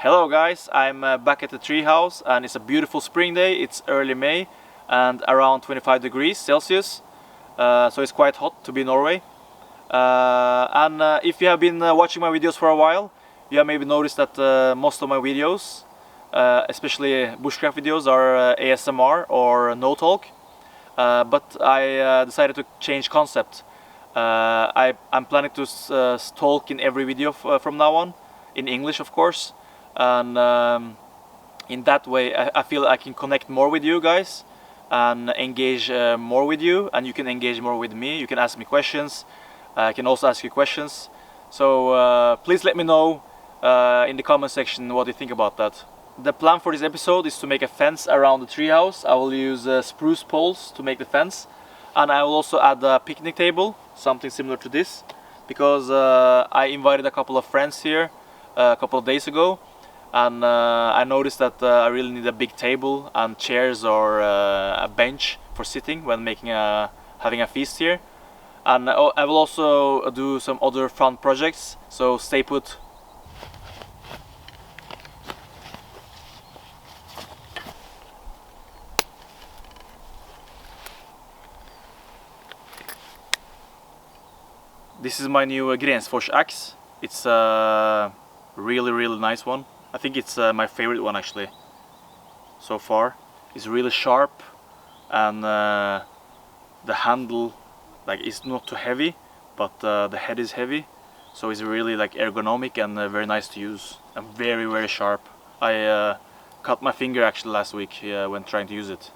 Hello guys, I'm back at the Treehouse and it's a beautiful spring day. It's early May and around 25 degrees Celsius, so it's quite hot to be in Norway. If you have been watching my videos for a while, you have maybe noticed that most of my videos, especially Bushcraft videos, are ASMR or no talk. But I decided to change concept. I'm planning to talk in every video from now on, in English of course. And in that way I feel I can connect more with you guys and engage more with you, and you can engage more with me. You can ask me questions, I can also ask you questions. So please let me know in the comment section what you think about that. The plan for this episode is to make a fence around the treehouse. I will use spruce poles to make the fence, and I will also add a picnic table, something similar to this, because I invited a couple of friends here a couple of days ago. And I noticed that I really need a big table and chairs or a bench for sitting when having a feast here. And I will also do some other fun projects, so stay put. This is my new Grensfors axe. It's a really nice one. I think it's my favorite one actually so far. It's really sharp, and the handle is not too heavy, but the head is heavy, so it's really ergonomic and very nice to use, and very sharp. I cut my finger actually last week when trying to use it.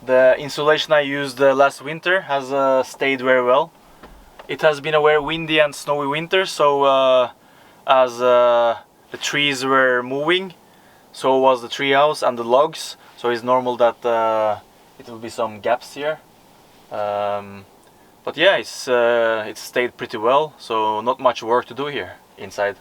The insulation I used last winter has stayed very well. It has been a very windy and snowy winter, so as the trees were moving, so was the treehouse and the logs, so it's normal that it will be some gaps here. But yeah, it's stayed pretty well, so not much work to do here inside.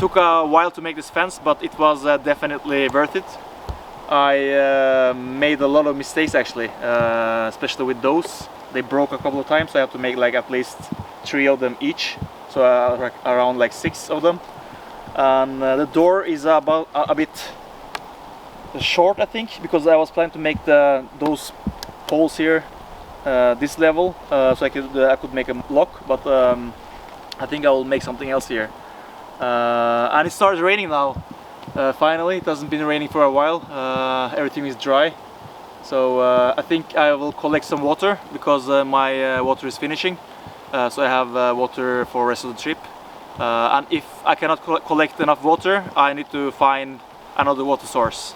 took a while to make this fence, but it was definitely worth it. I made a lot of mistakes actually, especially with those. They broke a couple of times, so I have to make like at least 3 of them each, so around like 6 of them. And the door is about a bit short, I think, because I was planning to make those poles here this level, so I could make a lock, but I think I will make something else here. And it starts raining now. Finally, it hasn't been raining for a while. Everything is dry, so I think I will collect some water because my water is finishing. So I have water for the rest of the trip. And if I cannot collect enough water, I need to find another water source.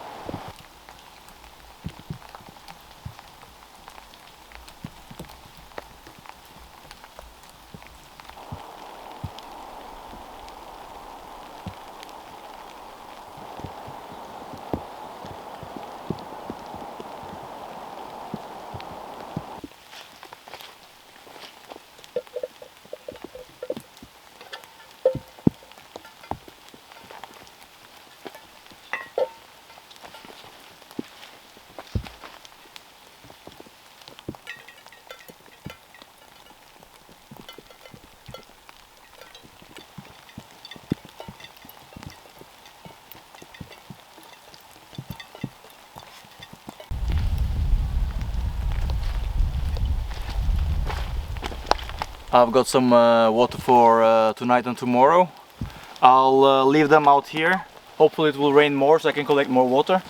I've got some water for tonight and tomorrow. I'll leave them out here. Hopefully it will rain more so I can collect more water.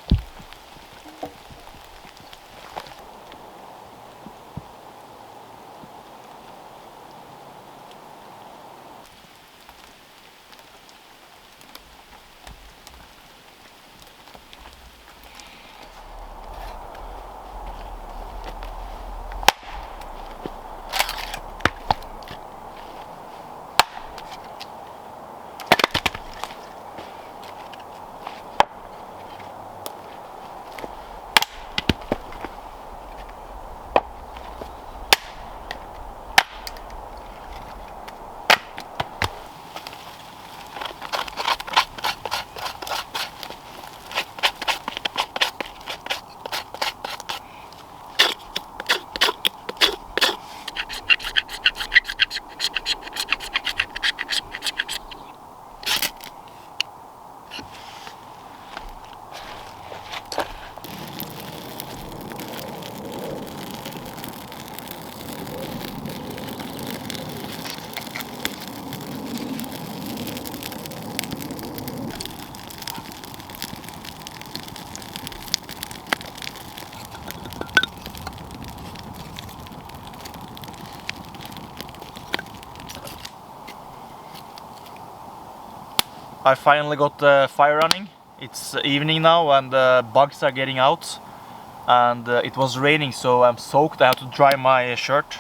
I finally got the fire running. It's evening now and the bugs are getting out, and it was raining, so I'm soaked. I have to dry my shirt.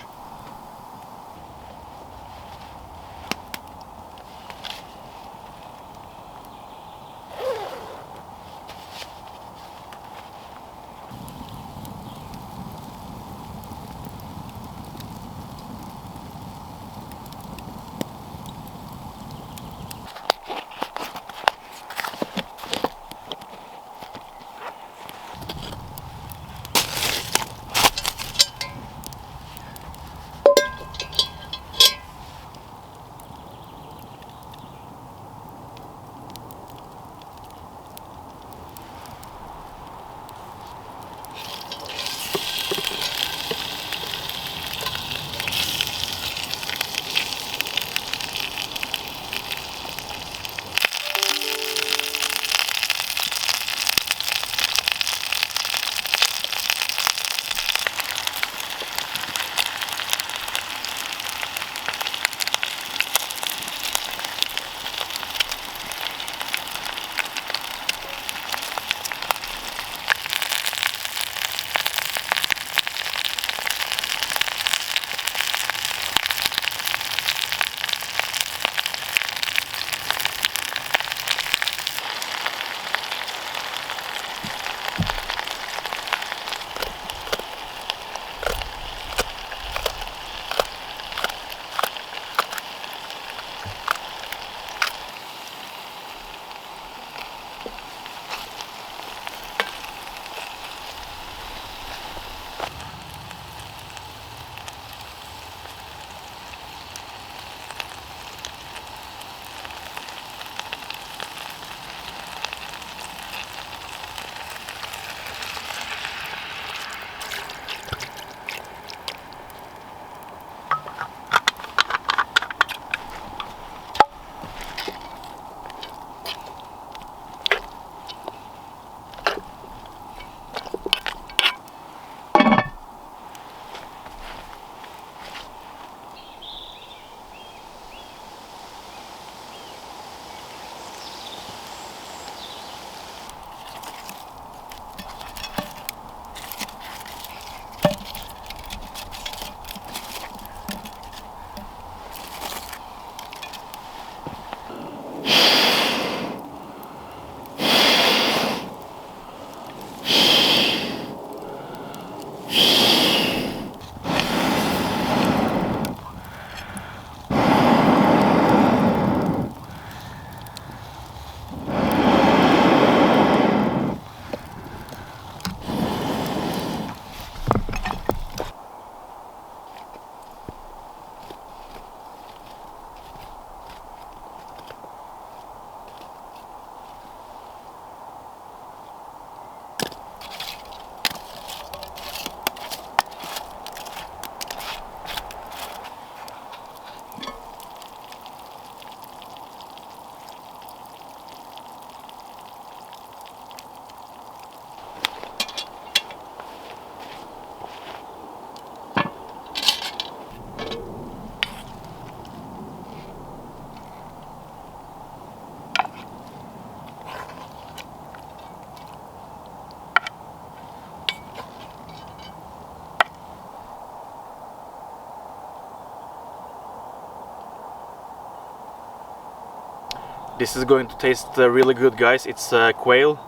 This is going to taste really good, guys. It's quail,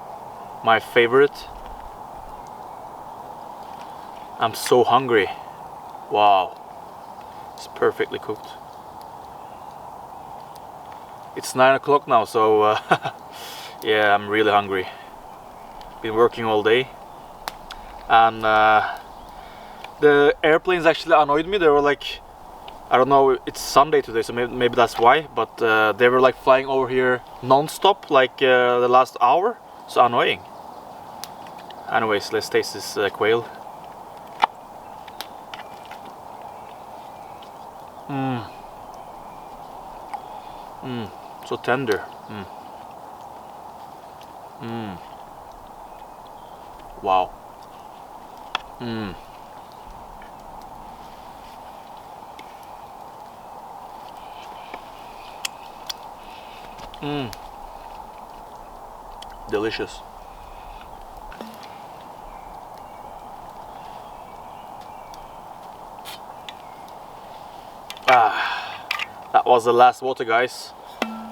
my favorite. I'm so hungry. Wow, it's perfectly cooked. It's 9 o'clock now, so yeah, I'm really hungry. Been working all day, and the airplanes actually annoyed me. They were like, I don't know, it's Sunday today, so maybe that's why, but they were like flying over here non-stop like the last hour. So annoying. Anyways, let's taste this quail. So tender. Wow. Delicious. That was the last water, guys.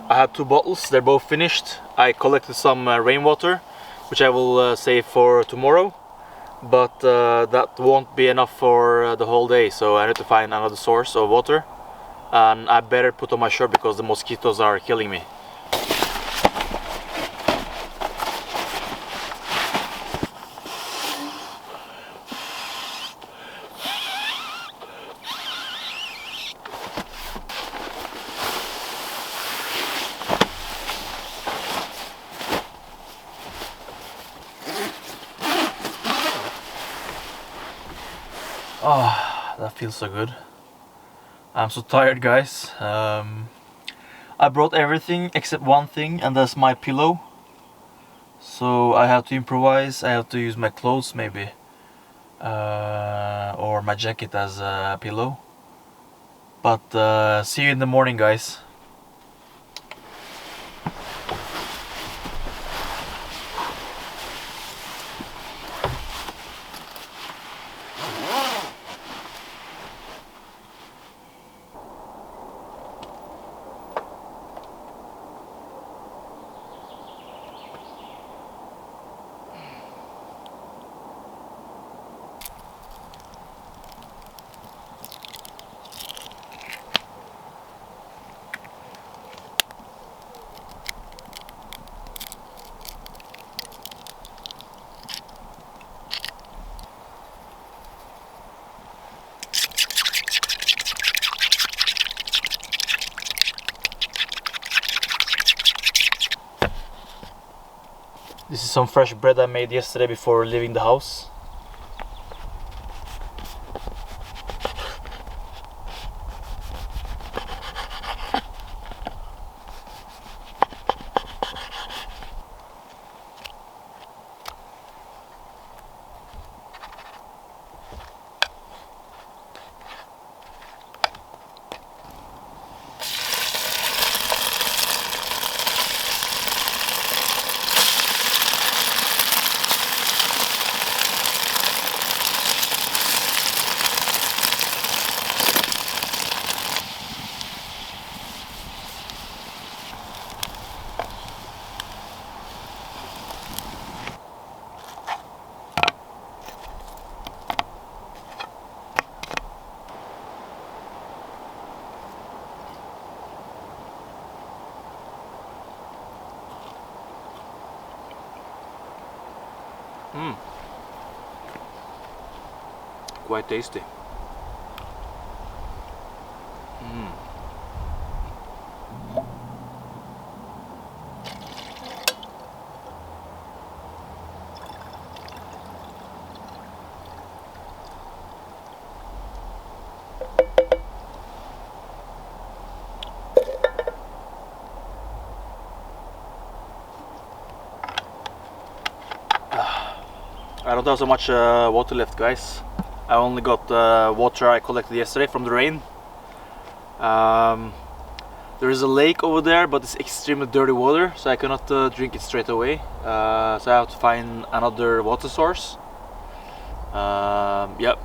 I had 2 bottles, they're both finished. I collected some rainwater, which I will save for tomorrow, but that won't be enough for the whole day, so I need to find another source of water, and I better put on my shirt because the mosquitoes are killing me. Oh, that feels so good. I'm so tired, guys. I brought everything except one thing, and that's my pillow. So I have to improvise. I have to use my clothes maybe, or my jacket as a pillow. But see you in the morning, guys. This is some fresh bread I made yesterday before leaving the house. Quite tasty. I don't have so much water left, guys. I only got water I collected yesterday from the rain. There is a lake over there, but it's extremely dirty water, so I cannot drink it straight away. So I have to find another water source. Yep.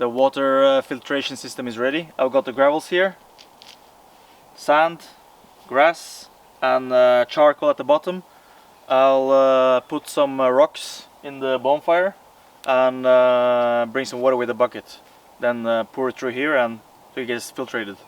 The water filtration system is ready. I've got the gravels here, sand, grass and charcoal at the bottom. I'll put some rocks in the bonfire and bring some water with a bucket. Then pour it through here and it gets filtrated.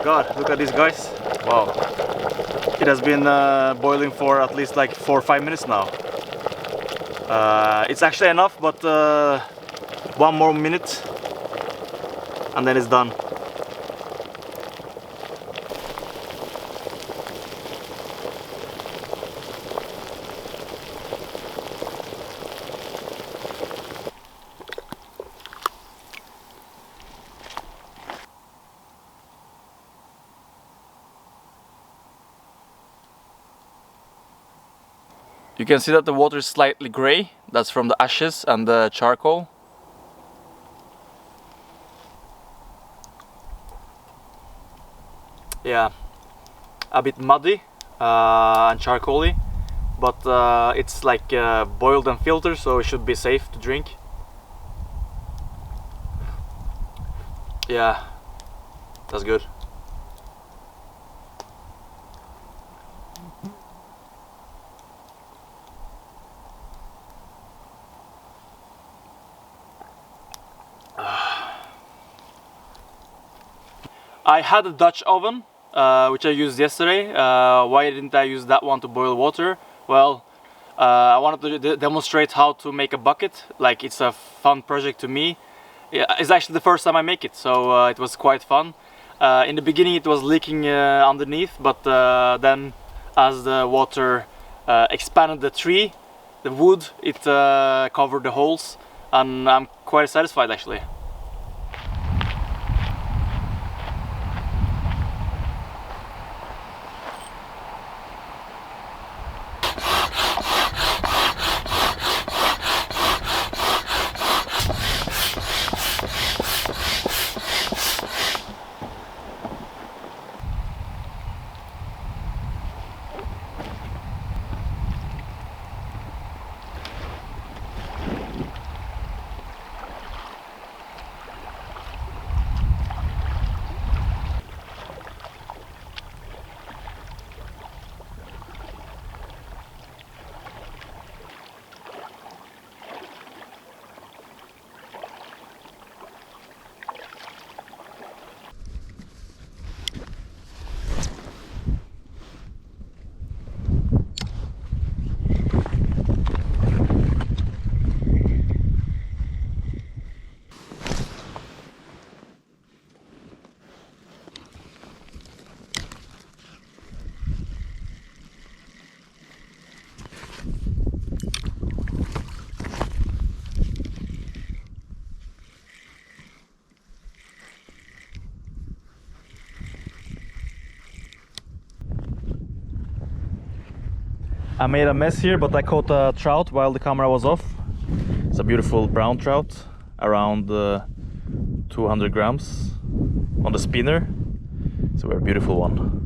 God, look at these guys. Wow. It has been boiling for at least like 4 or 5 minutes now. It's actually enough, but 1 more minute and then it's done. You can see that the water is slightly gray. That's from the ashes and the charcoal. Yeah, a bit muddy and charcoaly, but it's like boiled and filtered, so it should be safe to drink. Yeah, that's good. I had a Dutch oven, which I used yesterday. Why didn't I use that one to boil water? Well, I wanted to demonstrate how to make a bucket. Like, it's a fun project to me. Yeah, it's actually the first time I make it, so it was quite fun. In the beginning it was leaking underneath, but then as the water expanded the tree, the wood, it covered the holes, and I'm quite satisfied actually. I made a mess here, but I caught a trout while the camera was off. It's a beautiful brown trout, around 200 grams on the spinner. It's a very beautiful one.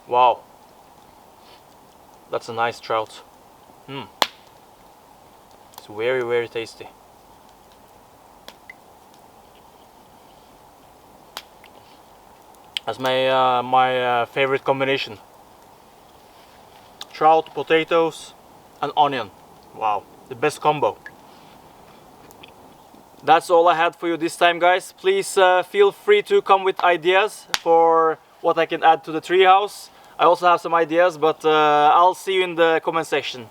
Wow, that's a nice trout. It's very, very tasty. That's my favorite combination. Trout, potatoes, and onion. Wow, the best combo. That's all I had for you this time, guys. Please feel free to come with ideas for what I can add to the treehouse. I also have some ideas, but I'll see you in the comment section.